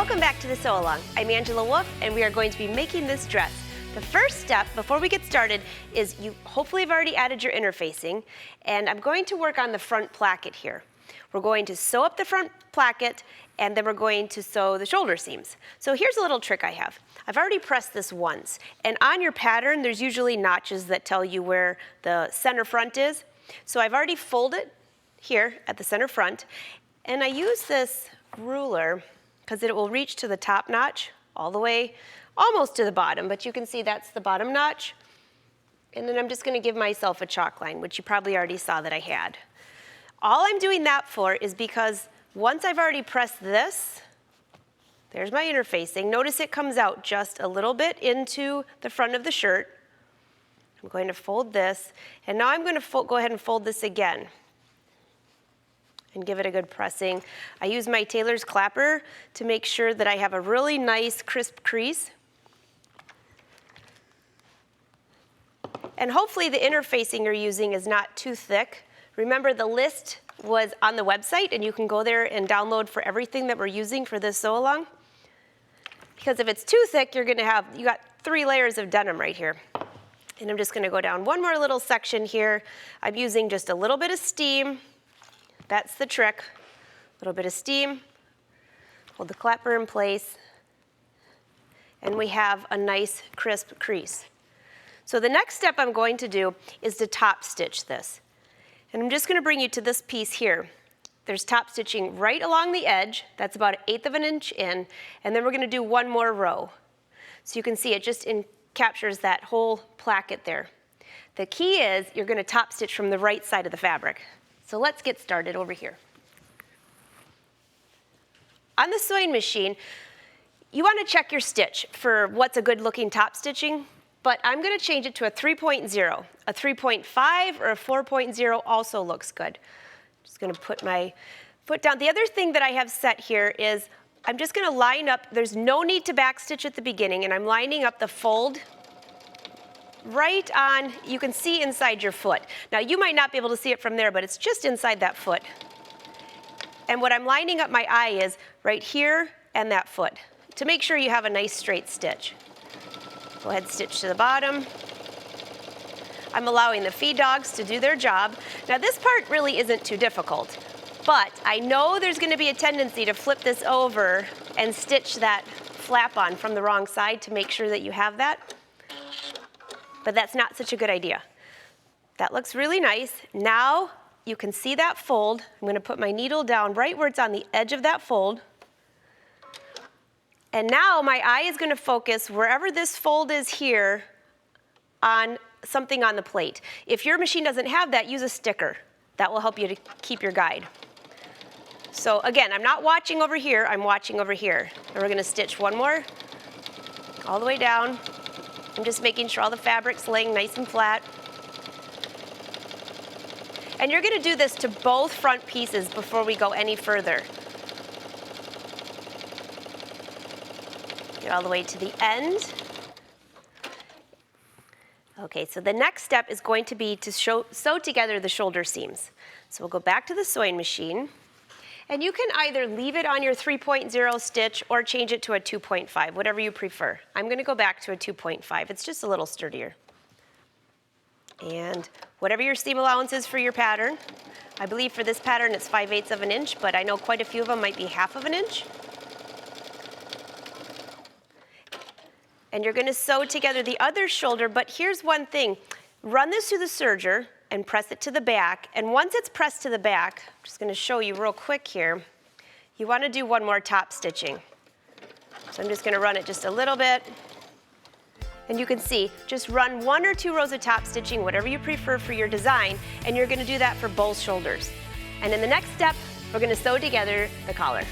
Welcome back to the Sew Along. I'm Angela Wolf, and we are going to be making this dress. The first step before we get started is you hopefully have already added your interfacing, and I'm going to work on the front placket here. We're going to sew up the front placket, and then we're going to sew the shoulder seams. So here's a little trick I have. I've already pressed this once, and on your pattern there's usually notches that tell you where the center front is. So I've already folded here at the center front, and I use this ruler because it will reach to the top notch all the way almost to the bottom, but you can see that's the bottom notch. And then I'm just going to give myself a chalk line, which you probably already saw that I had. All I'm doing that for is because once I've already pressed this, there's my interfacing. Notice it comes out just a little bit into the front of the shirt. I'm going to fold this, and now I'm going to go ahead and fold this again and give it a good pressing. I use my tailor's clapper to make sure that I have a really nice crisp crease. And hopefully the interfacing you're using is not too thick. Remember, the list was on the website, and you can go there and download for everything that we're using for this sew along. Because if it's too thick, you got 3 layers of denim right here. And I'm just gonna go down one more little section here. I'm using just a little bit of steam. That's the trick. A little bit of steam. Hold the clapper in place. And we have a nice crisp crease. So the next step I'm going to do is to top stitch this. And I'm just going to bring you to this piece here. There's top stitching right along the edge. That's about 1/8 of an inch in. And then we're going to do one more row. So you can see it just captures that whole placket there. The key is you're going to top stitch from the right side of the fabric. So let's get started over here. On the sewing machine, you want to check your stitch for what's a good looking top stitching, but I'm going to change it to a 3.0. A 3.5 or a 4.0 also looks good. Just going to put my foot down. The other thing that I have set here is I'm just going to line up. There's no need to backstitch at the beginning, and I'm lining up the fold right on. You can see inside your foot. Now you might not be able to see it from there, but it's just inside that foot. And what I'm lining up my eye is right here and that foot to make sure you have a nice straight stitch. Go ahead and stitch to the bottom. I'm allowing the feed dogs to do their job. Now this part really isn't too difficult, but I know there's going to be a tendency to flip this over and stitch that flap on from the wrong side to make sure that you have that. But that's not such a good idea. That looks really nice. Now you can see that fold. I'm going to put my needle down right where it's on the edge of that fold. And now my eye is going to focus wherever this fold is here on something on the plate. If your machine doesn't have that, use a sticker. That will help you to keep your guide. So again, I'm not watching over here, I'm watching over here. And we're going to stitch one more all the way down. I'm just making sure all the fabric's laying nice and flat. And you're going to do this to both front pieces before we go any further. Get all the way to the end. Okay, so the next step is going to be to sew together the shoulder seams. So we'll go back to the sewing machine. And you can either leave it on your 3.0 stitch or change it to a 2.5, whatever you prefer. I'm going to go back to a 2.5. It's just a little sturdier. And whatever your seam allowance is for your pattern, I believe for this pattern it's 5/8 of an inch, but I know quite a few of them might be 1/2 of an inch. And you're going to sew together the other shoulder, but here's one thing. Run this through the serger and press it to the back. And once it's pressed to the back, I'm just going to show you real quick here, you want to do one more top stitching. So I'm just going to run it just a little bit. And you can see, just run 1 or 2 rows of top stitching, whatever you prefer for your design, and you're going to do that for both shoulders. And in the next step, we're going to sew together the collar.